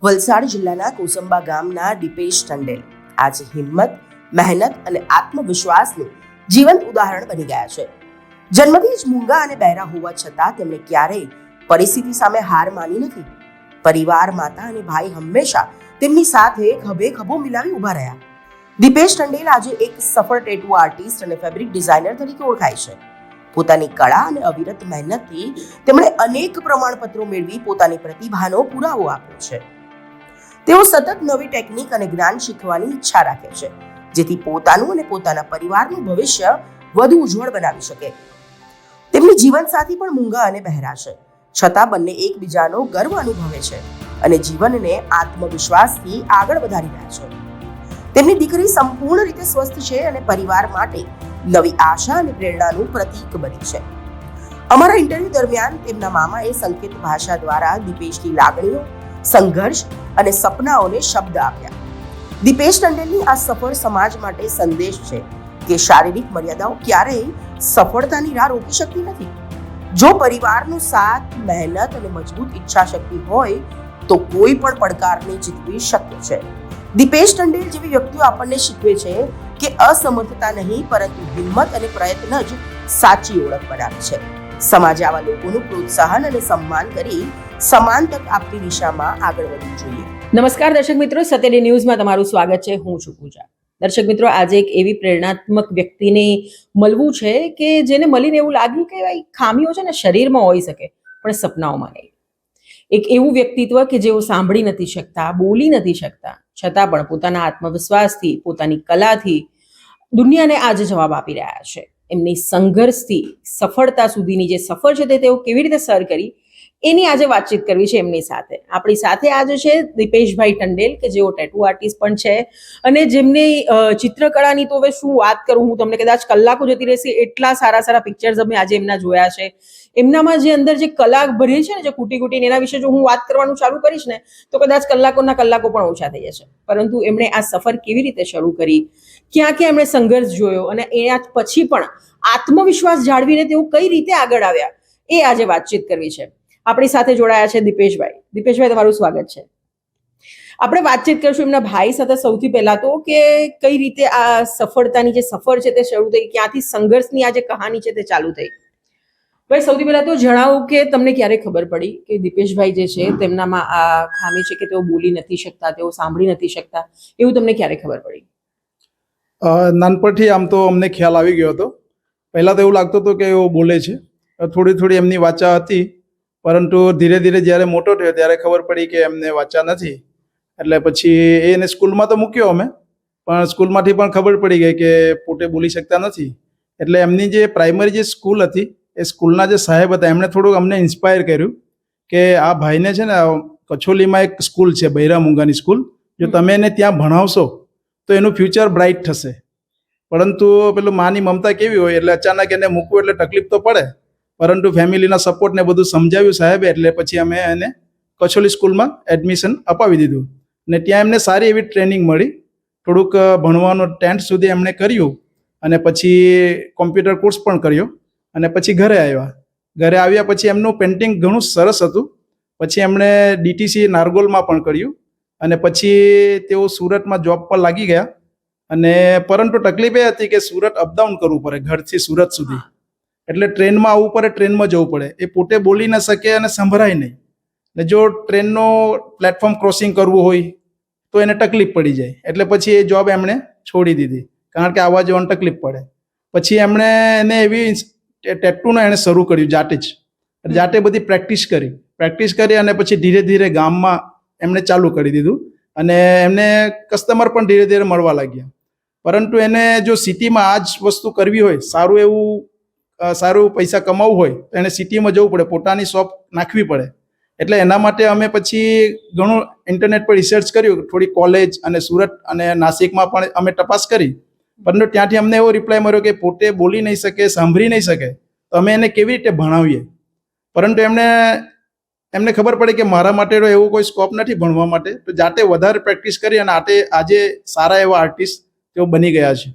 વલસાડ જિલ્લાના કોસંબા ગામના દીપેશ ટંડેલ આજે હિંમત, મહેનત અને આત્મવિશ્વાસનું જીવંત ઉદાહરણ બની ગયા છે. જન્મથી જ મૂંગા અને બહેરા હોવા છતાં તેમણે ક્યારેય પરિસ્થિતિ સામે હાર માની નથી. પરિવાર, માતા અને ભાઈ હંમેશા તેમની સાથે ખભે ખભો મિલાવી ઊભા રહ્યા. દીપેશ ટંડેલ આજે એક સફળ ટેટુ આર્ટિસ્ટ અને ફેબ્રિક ડિઝાઇનર તરીકે ઓળખાય છે. પોતાની કળા અને અવિરત મહેનતથી તેમણે અનેક પ્રમાણપત્રો મેળવી પોતાની પ્રતિભાનો પુરાવો આપ્યો છે. તેઓ સતત નવી ટેકનિક અને જ્ઞાન શીખવાની ઈચ્છા રાખે છે, જેથી પોતાનું અને પોતાના પરિવારનું ભવિષ્ય વધુ ઉજ્જવળ બનાવી શકે. તેમની જીવનસાથી પણ મૂંગા અને બહેરા છે, છતાં બંને એકબીજાનો ગર્વ અનુભવે છે અને જીવનને આત્મવિશ્વાસથી આગળ વધારી રહ્યા છે. તેમની દીકરી સંપૂર્ણ રીતે સ્વસ્થ છે અને પરિવાર માટે નવી આશા અને પ્રેરણાનું પ્રતીક બની છે. અમારા ઇન્ટરવ્યુ દરમિયાન તેમના મામાએ સંકેત ભાષા દ્વારા દીપેશની લાગણીઓ, સંઘર્ષ અને સપનાઓને શબ્દ આપ્યા. દીપેશ ટંડેલની આ સફળ સમાજ માટે સંદેશ છે કે શારીરિક મર્યાદાઓ ક્યારેય સફળતાની રાહ રોકી શકતી નથી. જો પરિવારનો સાથ, મહેનત અને મજબૂત ઈચ્છા શક્તિ હોય તો કોઈ પણ પડકારને જીતવી શક્ય છે. દીપેશ ટંડેલ જેવી વ્યક્તિઓ આપણને શીખવે છે કે અસમર્થતા નહીં પરંતુ હિંમત અને પ્રયત્ન જ સાચી ઓળખ બનાવે છે. સમાજે આવા લોકોનું પ્રોત્સાહન અને સન્માન કરી સમાન તક આપતી દિશામાં આગળ વધવું જોઈએ. નમસ્કાર દર્શક મિત્રો, સત્યડે ન્યૂઝમાં તમારું સ્વાગત છે. હું છું પૂજા. દર્શક મિત્રો, આજે એક એવી પ્રેરણાત્મક વ્યક્તિને મળવું છે કે જેને મળીને એવું લાગ્યું કે ભાઈ ખામીઓ છે ને શરીરમાં હોઈ શકે પણ સપનાઓમાં નહીં. એક એવું વ્યક્તિત્વ કે જેઓ સાંભળી નથી શકતા, બોલી નથી શકતા, છતાં પણ પોતાના આત્મવિશ્વાસથી, પોતાની કલાથી દુનિયાને આજે જવાબ આપી રહ્યા છે. એમની સંઘર્ષથી સફળતા સુધીની જે સફર છે તે તેઓ કેવી રીતે સર કરી એની આજે વાતચીત કરવી છે એમની સાથે. આપણી સાથે આજે છે દીપેશભાઈ ટંડેલ કે જેઓ ટેટુ આર્ટિસ્ટ પણ છે અને જેમની ચિત્રકળાની તો હવે શું વાત કરું, હું તમને કદાચ કલાકો જતી રહેશે એટલા સારા સારા પિક્ચર્સ અમે આજે એમના જોયા છે. એમનામાં જે અંદર જે કલા ભરી છે ને, જે કૂટી કૂટીને, એના વિશે જો હું વાત કરવાનું ચાલુ કરીશ ને તો કદાચ કલાકોના કલાકો પણ ઓછા થઈ જશે. પરંતુ એમણે આ સફર કેવી રીતે શરૂ કરી, ક્યાં ક્યાં એમણે સંઘર્ષ જોયો અને એના પછી પણ આત્મવિશ્વાસ જાળવીને તેઓ કઈ રીતે આગળ આવ્યા, એ આજે વાતચીત કરવી છે. આપણી સાથે જોડાયા છે દીપેશભાઈ. દીપેશભાઈ, તમારું સ્વાગત છે. આપણે વાતચીત કરશું એમના ભાઈ સાથે સૌથી પહેલા તો કે કઈ રીતે આ સફળતાની જે સફર છે તે શરૂ થઈ, ક્યાંથી સંઘર્ષની આ જે કહાની છે તે ચાલુ થઈ. ભાઈ, સૌથી પહેલા તો જણાવો કે તમને ક્યારે ખબર પડી કે દીપેશભાઈ જે છે તેમનામાં આ ખામી છે કે તેઓ બોલી નથી શકતા, તેઓ સાંભળી નથી શકતા, એવું તમને ક્યારે ખબર પડી? નાનપણથી આમ તો અમને ખ્યાલ આવી ગયો હતો. પહેલાં તો એવું લાગતું હતું કે એઓ બોલે છે, થોડી થોડી એમની વાચા હતી, પરંતુ ધીરે ધીરે જ્યારે મોટો થયો ત્યારે ખબર પડી કે એમને વાચા નથી. એટલે પછી એને સ્કૂલમાં તો મૂક્યો અમે, પણ સ્કૂલમાંથી પણ ખબર પડી ગઈ કે પોતે બોલી શકતા નથી. એટલે એમની જે પ્રાઇમરી જે સ્કૂલ હતી એ સ્કૂલના જે સાહેબ હતા એમણે થોડુંક અમને ઇન્સ્પાયર કર્યું કે આ ભાઈને છે ને કછોલીમાં એક સ્કૂલ છે, બૈરા મૂંગાની સ્કૂલ, જો તમે એને ત્યાં ભણાવશો તો એનું ફ્યુચર બ્રાઇટ થશે. પરંતુ પેલું માની મમતા કેવી હોય એટલે અચાનક એને મૂકવું એટલે તકલીફ તો પડે, પરંતુ ફેમિલીના સપોર્ટને બધું સમજાવ્યું સાહેબે, એટલે પછી અમે એને કછોલી સ્કૂલમાં એડમિશન અપાવી દીધું. ને ત્યાં એમને સારી એવી ટ્રેનિંગ મળી. થોડુંક ભણવાનું 10th સુધી એમણે કર્યું અને પછી કોમ્પ્યુટર કોર્સ પણ કર્યો અને પછી ઘરે આવ્યા. ઘરે આવ્યા પછી એમનું પેઇન્ટિંગ ઘણું સરસ હતું. પછી એમણે DTC નારગોલમાં પણ કર્યું અને પછી તેઓ સુરતમાં જોબ પર લાગી ગયા. અને પરંતુ તકલીફ એ હતી કે સુરત અપડાઉન કરવું પડે ઘરથી સુરત સુધી, એટલે ટ્રેનમાં આવવું પડે, ટ્રેનમાં જવું પડે. એ પોતે બોલી ન શકે અને સંભળાય નહીં. ને જો ટ્રેનનો પ્લેટફોર્મ ક્રોસિંગ કરવું હોય તો એને તકલીફ પડી જાય. એટલે પછી એ જોબ એમણે છોડી દીધી, કારણ કે આવવા જવાની તકલીફ પડે. પછી એમણે એને એવી ટેટુનો એણે શરૂ કર્યું જાતે જ. જાતે બધી પ્રેક્ટિસ કરી અને પછી ધીરે ધીરે ગામમાં એમણે ચાલુ કરી દીધું અને એમને કસ્ટમર પણ ધીરે ધીરે મળવા લાગ્યા. પરંતુ એને જો સિટીમાં આ જ વસ્તુ કરવી હોય, સારું પૈસા કમાવવું હોય તો એને સિટીમાં જવું પડે, પોતાની શોપ નાખવી પડે. એટલે એના માટે અમે પછી ઘણું ઇન્ટરનેટ પર રિસર્ચ કર્યું, થોડી કોલેજ અને સુરત અને નાસિકમાં પણ અમે તપાસ કરી. પરંતુ ત્યાંથી અમને એવો રિપ્લાય મળ્યો કે પોતે બોલી નહીં શકે, સાંભળી નહીં શકે, તો અમે એને કેવી રીતે ભણાવીએ. પરંતુ એમને ખબર પડી કે મારા માટે તો એવો કોઈ સ્કોપ નથી ભણવા માટે, તો જાતે વધારે પ્રેક્ટિસ કરી અને આજે સારા એવા આર્ટિસ્ટ તેઓ બની ગયા છે.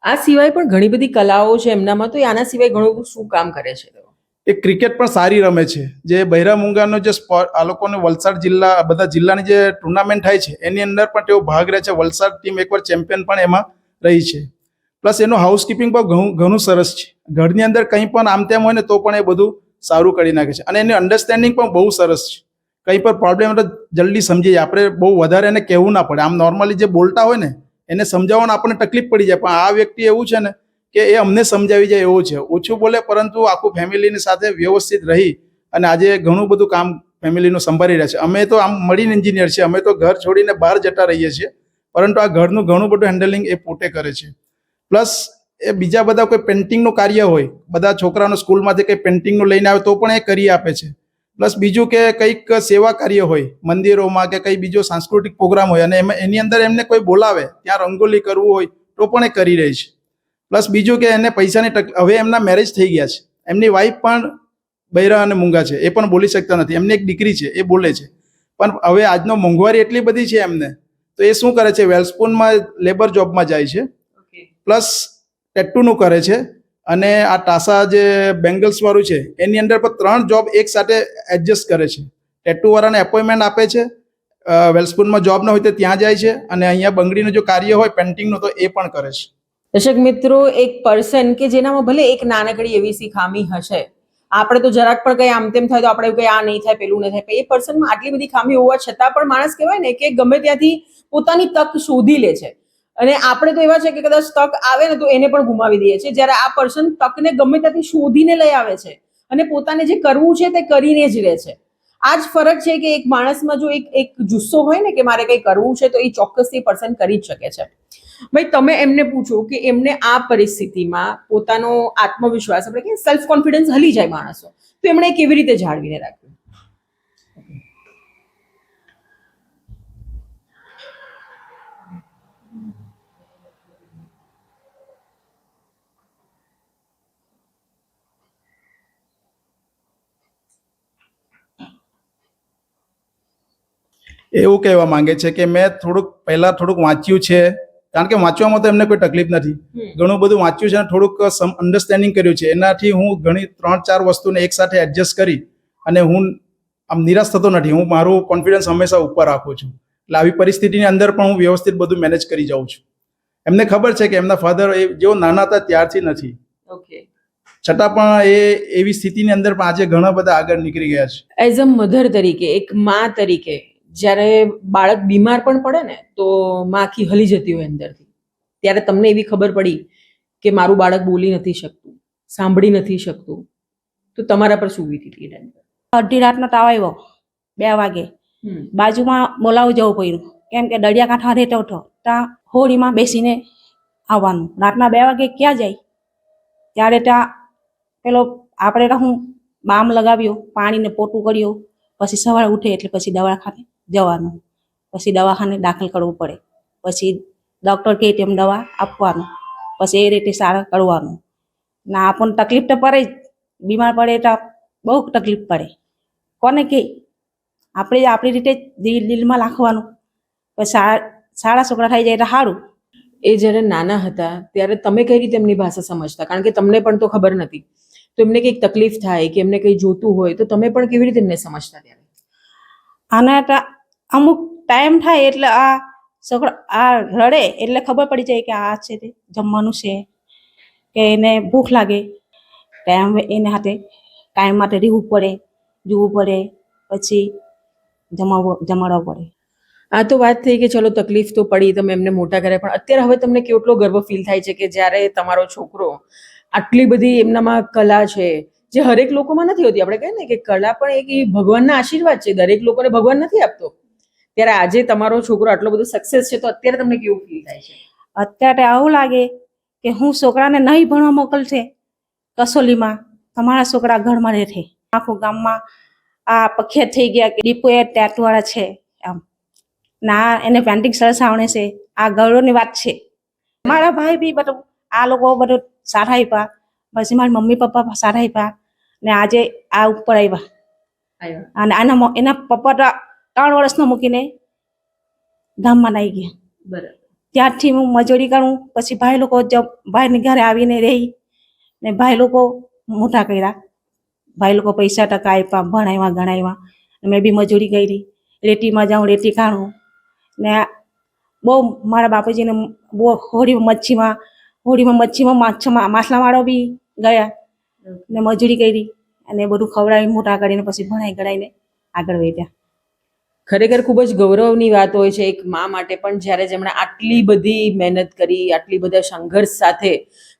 આ સિવાય પણ ઘણી બધી કલાઓ છે એમનામાં, તો આના સિવાય ઘણું બધું શું કામ કરે છે? એ ક્રિકેટ પણ સારી રમે છે. જે બૈરા મૂંગાનો જે સ્પોર્ટ આ લોકોને વલસાડ જિલ્લા બધા જિલ્લાની જે ટુર્નામેન્ટ થાય છે એની અંદર પણ તેઓ ભાગ લે છે. વલસાડ ટીમ એકવાર ચેમ્પિયન પણ એમાં રહી છે. પ્લસ એનું હાઉસકીપિંગ પણ ઘણું સરસ છે. ઘરની અંદર કંઈ પણ આમ તેમ હોય ને તો પણ એ બધું સારું કરી નાખે છે. અને એની અન્ડરસ્ટેન્ડિંગ પણ બહુ સરસ છે. કંઈ પણ પ્રોબ્લેમ તો જલ્દી સમજી જાય. આપણે બહુ વધારે એને કહેવું ના પડે. આમ નોર્મલી જે બોલતા હોય ને એને સમજાવવાનું આપણને તકલીફ પડી જાય, પણ આ વ્યક્તિ એવું છે ને કે એ અમને સમજાવી જાય એવું છે. ઓછું બોલે પરંતુ આખું ફેમિલીની સાથે વ્યવસ્થિત રહી અને આજે ઘણું બધું કામ ફેમિલીનું સંભાળી રહ્યા છે. અમે તો આમ મરીન એન્જિનિયર છે, અમે તો ઘર છોડીને બહાર જતા રહીએ છીએ, પરંતુ આ ઘરનું ઘણું બધું હેન્ડલિંગ એ પોતે કરે છે. પ્લસ એ બીજા બધા કોઈ પેન્ટિંગનું કાર્ય હોય, બધા છોકરાઓને સ્કૂલમાંથી કંઈ પેન્ટિંગનું લઈને આવે તો પણ એ કરી આપે છે. પ્લસ બીજું કે કંઈક સેવા કાર્ય હોય મંદિરોમાં કે કંઈ બીજો સાંસ્કૃતિક પ્રોગ્રામ હોય અને એની અંદર એમને કોઈ બોલાવે ત્યાં રંગોલી કરવું હોય તો પણ એ કરી રહી છે. પ્લસ બીજું કે એને પૈસાની હવે એમના મેરેજ થઈ ગયા છે. એમની વાઈફ પણ બૈરા અને મૂંગા છે, એ પણ બોલી શકતા નથી. એમની એક દીકરી છે, એ બોલે છે. પણ હવે આજનો મોંઘવારી એટલી બધી છે એમને, તો એ શું કરે છે, વેલ્સપૂનમાં લેબર જોબમાં જાય છે, પ્લસ ટેટુનું કરે છે. અને આ ટાસા જે બેંગલ્સ વાળું છે એની અંદર પણ 3 જોબ એક સાથે એડજસ્ટ કરે છે. ટેટુ વાળાને એપોઇન્ટમેન્ટ આપે છે, વેલ્સપૂનમાં જોબ ન હોય તો ત્યાં જાય છે, અને અહીંયા બંગડીનું જો કાર્ય હોય પેન્ટિંગનું તો એ પણ કરે છે. દર્શક મિત્રો, એક પર્સન કે જેનામાં ભલે એક નાનકડી એવી સી ખામી હશે, આપણે તો જરાક પણ કંઈ આમ તેમ થાય તો આપણે કંઈ આ નહીં થાય પેલું નહીં થાય, એ પર્સનમાં આટલી બધી ખામી હોવા છતાં પણ માણસ કહેવાય ને કે ગમે ત્યાંથી પોતાની તક શોધી લે છે. અને આપણે તો એવા છે કે કદાચ તક આવે ને તો એને પણ ગુમાવી દઈએ છીએ, જ્યારે આ પર્સન તકને ગમે ત્યાંથી શોધીને લઈ આવે છે અને પોતાને જે કરવું છે તે કરીને જ રહે છે. આ જ ફરક છે કે એક માણસમાં જો એક જુસ્સો હોય ને કે મારે કંઈ કરવું છે તો એ ચોક્કસથી પર્સન કરી જ શકે છે. ભાઈ, તમે એમને પૂછો કે એમને આ પરિસ્થિતિમાં પોતાનો આત્મવિશ્વાસ, આપણે કે સેલ્ફ કોન્ફિડન્સ હલી જાય માણસો, તો એમણે કેવી રીતે જાળવીને રાખ્યું? એવું કહેવા માંગે છે કે મેં પહેલા થોડુંક વાંચ્યું છે, કારણ કે વાંચવામાં તો એમને કોઈ તકલીફ નથી. ઘણું બધું વાંચ્યું છે અને થોડુંક અન્ડરસ્ટેન્ડિંગ કર્યું છે. એનાથી હું ઘણી 3-4 વસ્તુને એકસાથે એડજસ્ટ કરી અને હું આમ નિરાશ થતો નથી. હું મારું કોન્ફિડન્સ હંમેશા ઉપર રાખું છું. એટલે આવી પરિસ્થિતિની અંદર પણ હું વ્યવસ્થિત બધું મેનેજ કરી જાઉં છું. એમને ખબર છે કે એમના ફાધર જેઓ નાના હતા ત્યારથી નથી, ઓકે, છતાં પણ એ એવી સ્થિતિની અંદર પણ આજે ઘણા બધા આગળ નીકળી ગયા છે. એઝ અ મધર તરીકે, એક મા તરીકે, જ્યારે બાળક બીમાર પણ પડે ને તો માં આખી હલી જતી હોય અંદરથી, ત્યારે તમને એવી ખબર પડી કે મારું બાળક બોલી નથી શકતું, સાંભળી નથી શકતું, તો તમારા પર શું વીતી હતી? અડધી રાતનો તાવ આવ્યો, 2 વાગે. બાજુમાં બોલાવવા જવું પડ્યું, કેમ કે દરિયાકાંઠા રહેતો હતો. ત્યાં હોળીમાં બેસીને આવવાનું. રાતના 2 વાગે ક્યાં જાય? ત્યારે ત્યાં પેલો આપણે તો હું બામ લગાવ્યો, પાણીને પોતું કર્યું, પછી સવારે ઉઠે એટલે પછી દવાખાને જવાનું, પછી દવાખાને દાખલ કરવું પડે, પછી ડૉક્ટર કહે તેમ દવા આપવાનું, પછી એ રીતે સારા કરવાનું. ના આપણને તકલીફ તો પડે જ, બીમાર પડે તો બહુ તકલીફ પડે. કોને કહે? આપણે આપણી રીતે દિલમાં રાખવાનું, પછી સારા છોકરા થઈ જાય તો સારું. એ જ્યારે નાના હતા ત્યારે તમે કઈ રીતે એમની ભાષા સમજતા? કારણ કે તમને પણ તો ખબર નથી, તો એમને કંઈક તકલીફ થાય કે એમને કંઈ જોતું હોય તો તમે પણ કેવી રીતે એમને સમજતા? ત્યારે આના તો અમુક ટાઈમ થાય એટલે આ છોકરા આ રડે એટલે ખબર પડી જાય કે આ છે તે જમવાનું છે, કે એને ભૂખ લાગે, ટાઈમ એને હાથે ટાઈમ માટે રહેવું પડે, જોવું પડે, પછી જમાડવા પડે. આ તો વાત થઈ કે ચલો તકલીફ તો પડી, તમે એમને મોટા કર્યા, પણ અત્યારે હવે તમને કેટલો ગર્વ ફીલ થાય છે કે જ્યારે તમારો છોકરો આટલી બધી એમનામાં કલા છે જે હરેક લોકોમાં નથી હોતી. આપણે કહીએ ને કે કલા પણ એક ભગવાનના આશીર્વાદ છે, દરેક લોકોને ભગવાન નથી આપતો. ત્યારે આજે તમારો છોકરો આટલો બધો સક્સેસ છે તો અત્યારે તમને કેવું ફીલ થાય છે? અત્યારે આવું લાગે કે હું છોકરાને નહીં ભણવા મોકલશે કસોલીમાં, તમારા છોકરા ઘરમાં રહે. આખું ગામમાં આ પ્રખ્યાત થઈ ગયા કે દીપુ એ ટેટુવાળા છે આમ, ના એને પેન્ટિંગ સરસ આવડે છે. આ ગૌરવની વાત છે. મારા ભાઈ બી બધું આ લોકો બધું સારા આપ્યા, પછી મારા મમ્મી પપ્પા સારા આપ્યા, ને આજે આ ઉપર આવ્યા. અને એના પપ્પા તો 3 વર્ષનો મૂકીને ગામમાં આવી ગયા. બરાબર. ત્યારથી હું મજૂરી કરું, પછી ભાઈ લોકો ભાઈની ઘરે આવીને રહી ને ભાઈ લોકો મોટા કર્યા. ભાઈ લોકો પૈસા ટકા આપ્યા, ભણાવ્યા ગણાવ્યા. મેં બી મજૂરી કરી, રેતીમાં જાઉં, રેતી કાઢું ને બહુ મારા બાપુજીને બહુ હોળીમાં મચ્છીમાં માછલા વાળો બી ગયા ને મજૂરી કરી અને બધું ખવડાવી મોટા કરીને પછી ભણાઈ ગણાઈને આગળ વધ્યા. ખરેખર ખૂબ જ ગૌરવની વાત હોય છે એક મા માટે પણ, જ્યારે જેમણે આટલી બધી મહેનત કરી, આટલી બધા સંઘર્ષ સાથે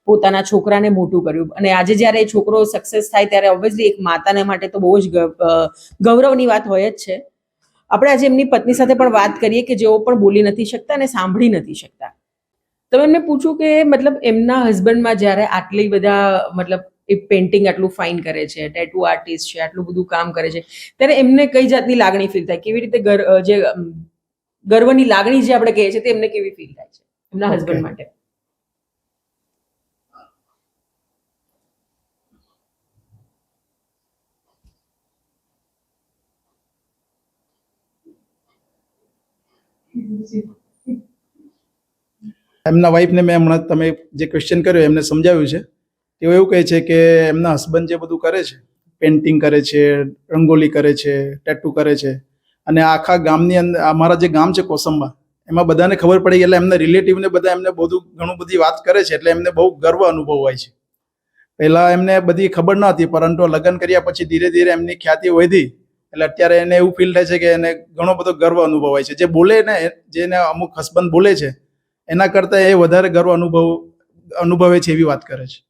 પોતાના છોકરાને મોટું કર્યું, અને આજે જ્યારે એ છોકરો સક્સેસ થાય ત્યારે ઓબ્વિયસલી એક માતાને માટે તો બહુ જ ગૌરવની વાત હોય જ છે. આપણે આજે એમની પત્ની સાથે પણ વાત કરીએ કે જેઓ પણ બોલી નથી શકતા અને સાંભળી નથી શકતા. તમે એમને પૂછું કે મતલબ એમના હસબન્ડમાં જ્યારે આટલી બધા મતલબ એ પેઇન્ટિંગ આટલું ફાઇન કરે છે, ટેટુ આર્ટિસ્ટ છે, આટલું બધું કામ કરે છે, ત્યારે એમને કઈ જાતની લાગણી ફીલ થાય, કેવી રીતે જે ગર્વની લાગણી જે આપણે કહીએ છીએ તે એમને કેવી ફીલ થાય છે એમના હસબન્ડ માટે? એમના વાઈફને મેં હમણાં તમે જે ક્વેશ્ચન કર્યો એમને સમજાવ્યું છે. તેઓ એવું કહે છે કે એમના હસબન્ડ જે બધું કરે છે, પેઇન્ટિંગ કરે છે, રંગોલી કરે છે, ટેટુ કરે છે, અને આખા ગામની અંદર અમારા જે ગામ છે કોસંબા, એમાં બધાને ખબર પડી એટલે એમના રિલેટિવને બધા એમને ઘણું બધી વાત કરે છે, એટલે એમને બહુ ગર્વ અનુભવ હોય છે. પહેલા એમને બધી ખબર ન હતી, પરંતુ લગ્ન કર્યા પછી ધીરે ધીરે એમની ખ્યાતિ વધી, એટલે અત્યારે એને એવું ફીલ થાય છે કે એને ઘણો બધો ગર્વ અનુભવ હોય છે. જે બોલે ને, જેને અમુક હસબન્ડ બોલે છે એના કરતાં એ વધારે ગર્વ અનુભવે છે એવી વાત કરે છે.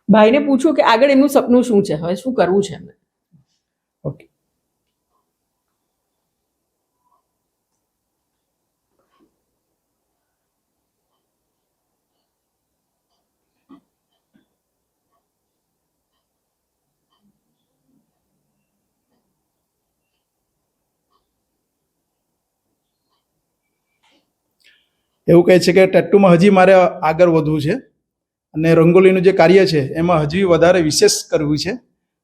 ભાઈને પૂછું કે આગળ એમનું સપનું શું છે, હવે શું કરવું છે એમને? ઓકે. એવું કહે છે કે ટેટુમાં હજી મારે આગળ વધવું છે, અને રંગોલીનું જે કાર્ય છે એમાં હજી વધારે વિશેષ કરવું છે,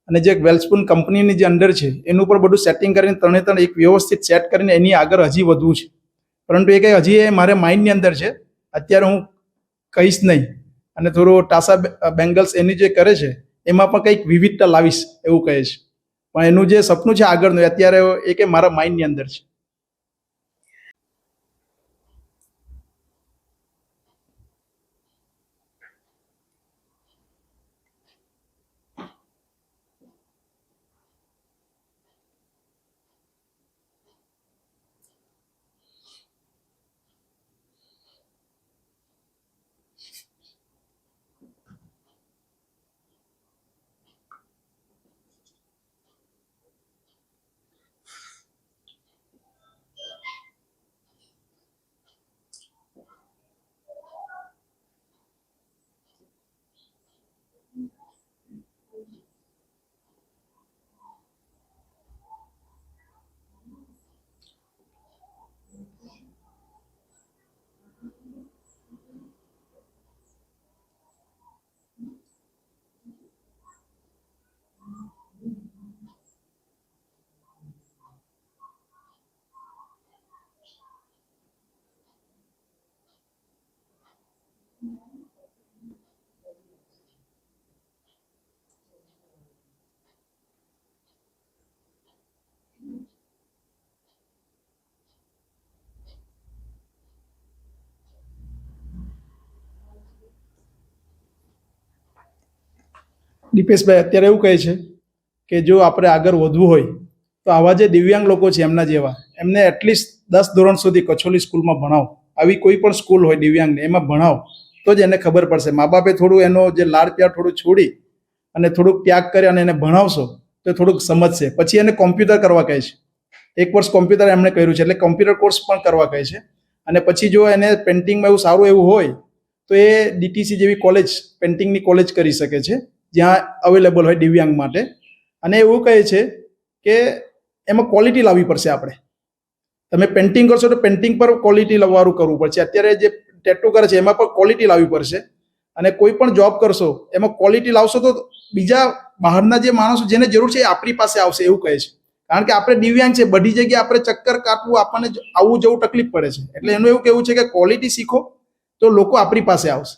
અને જે વેલસ્પૂન કંપનીની જે અંડર છે એનું પણ બધું સેટિંગ કરીને ત્રણે એક વ્યવસ્થિત સેટ કરીને એની આગળ હજી વધવું છે. પરંતુ એ કંઈ હજી એ મારે માઇન્ડની અંદર છે, અત્યારે હું કહીશ નહીં. અને થોડું ટાસા બેંગલ્સ એની જે કરે છે એમાં પણ કંઈક વિવિધતા લાવીશ એવું કહે છે. પણ એનું જે સપનું છે આગળનું અત્યારે એ કે મારા માઇન્ડની અંદર છે. દીપેશભાઈ અત્યારે એવું કહે છે કે જો આપણે આગળ વધવું હોય તો આવા જે દિવ્યાંગ લોકો છે એમના જેવા, એમને એટલીસ્ટ 10 ધોરણ સુધી કછોલી સ્કૂલમાં ભણાવો. આવી કોઈ પણ સ્કૂલ હોય દિવ્યાંગને એમાં ભણાવો તો જ એને ખબર પડશે. મા બાપે થોડું એનો જે લાડ પ્યાર થોડું છોડી અને થોડુંક ત્યાગ કરે અને એને ભણાવશો તો થોડુંક સમજશે. પછી એને કોમ્પ્યુટર કરવા કહે છે. 1 વર્ષ કોમ્પ્યુટર એમણે કર્યું છે, એટલે કોમ્પ્યુટર કોર્સ પણ કરવા કહે છે. અને પછી જો એને પેઇન્ટિંગમાં એવું સારું એવું હોય તો એ ડીટીસી જેવી કોલેજ, પેઇન્ટિંગની કોલેજ કરી શકે છે જ્યાં અવેલેબલ હોય દિવ્યાંગ માટે. અને એવું કહે છે કે એમાં ક્વોલિટી લાવવી પડશે. આપણે તમે પેઇન્ટિંગ કરશો તો પેઇન્ટિંગ પર ક્વોલિટી લાવવાનું કરવું પડશે. અત્યારે જે ટેટુ કરે છે એમાં પણ ક્વોલિટી લાવવી પડશે. અને કોઈ પણ જોબ કરશો એમાં ક્વોલિટી લાવશો તો બીજા બહારના જે માણસો જેને જરૂર છે એ આપણી પાસે આવશે એવું કહે છે. કારણ કે આપણે દિવ્યાંગ છે, બધી જગ્યાએ આપણે ચક્કર કાપવું, આપણને આવવું જવું તકલીફ પડે છે. એટલે એનું એવું કહેવું છે કે ક્વોલિટી શીખો તો લોકો આપણી પાસે આવશે.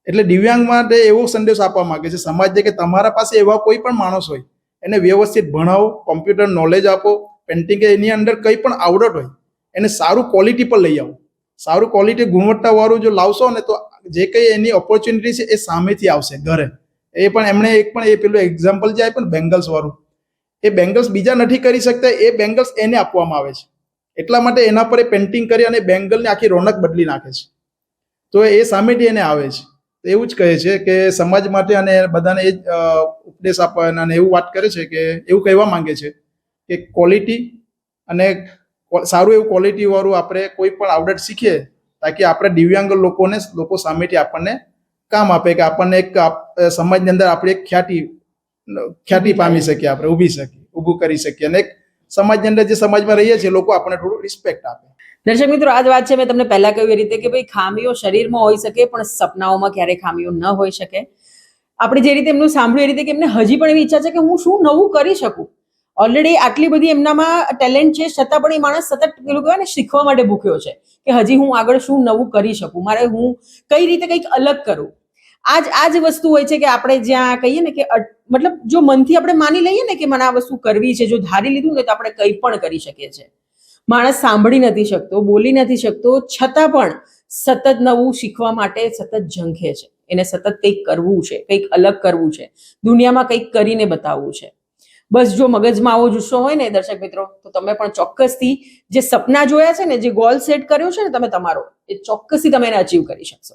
એટલે દિવ્યાંગ માટે એવો સંદેશ આપવા માંગે છે સમાજને કે તમારા પાસે એવા કોઈ પણ માણસ હોય એને વ્યવસ્થિત ભણાવો, કોમ્પ્યુટર નોલેજ આપો, પેન્ટિંગ કે એની અંદર કંઈ પણ આવડત હોય એને સારું ક્વોલિટી પર લઈ આવો. સારું ક્વોલિટી ગુણવત્તાવાળું જો લાવશો ને તો જે કંઈ એની ઓપોર્ચ્યુનિટી છે એ સામેથી આવશે ઘરે. એ પણ એમણે એ પેલું એક્ઝામ્પલ જે આપ્યું ને બેંગલ્સ વાળું, એ બેંગલ્સ બીજા નથી કરી શકતા, એ બેંગલ્સ એને આપવામાં આવે છે. એટલા માટે એના પર એ પેન્ટિંગ કરી અને બેંગલની આખી રોનક બદલી નાખે છે. તો એ સામેથી એને આવે છે. તો એવું જ કહે છે કે સમાજ માટે અને બધાને એ જ ઉપદેશ આપવાના અને એવું વાત કરે છે કે એવું કહેવા માંગે છે કે ક્વોલિટી અને સારું એવું ક્વોલિટી વાળું આપણે કોઈ પણ આવડત શીખીએ તાકી આપણે દિવ્યાંગ લોકો સામેથી આપણને કામ આપે, કે આપણને એક સમાજની અંદર આપણે એક ખ્યાતિ પામી શકીએ, આપણે ઊભું કરી શકીએ અને એક સમાજની અંદર જે સમાજમાં રહીએ છીએ લોકો આપણને થોડું રિસ્પેક્ટ આપે. દર્શક મિત્રો, આ જ વાત છે મેં તમને પહેલા કહ્યું એ રીતે કે ભાઈ ખામીઓ શરીરમાં હોઈ શકે પણ સપનાઓમાં ક્યારેય ખામીઓ ન હોઈ શકે. આપણે જે રીતે એમનું સાંભળ્યું એ રીતે કે એમને હજી પણ એવી ઈચ્છા છે કે હું શું નવું કરી શકું. ઓલરેડી આટલી બધી એમનામાં ટેલેન્ટ છે છતાં પણ એ માણસ સતત પેલું કહેવાય ને શીખવા માટે ભૂખ્યો છે કે હજી હું આગળ શું નવું કરી શકું, મારે હું કઈ રીતે કંઈક અલગ કરું. આ જ વસ્તુ હોય છે કે આપણે જ્યાં કહીએ ને કે મતલબ જો મનથી આપણે માની લઈએ ને કે મને આ વસ્તુ કરવી છે, જો ધારી લીધું ને તો આપણે કંઈ પણ કરી શકીએ છીએ. માણસ સાંભળી નથી શકતો, બોલી નથી શકતો, છતાં પણ સતત નવું શીખવા માટે સતત ઝંખે છે. એને સતત કંઈક કરવું છે, કંઈક અલગ કરવું છે, દુનિયામાં કંઈક કરીને બતાવવું છે. બસ જો મગજમાં આવો જુસ્સો હોય ને દર્શક મિત્રો, તો તમે પણ ચોક્કસથી જે સપના જોયા છે ને, જે ગોલ સેટ કર્યો છે ને તમે તમારો, એ ચોક્કસથી તમે એને અચીવ કરી શકશો.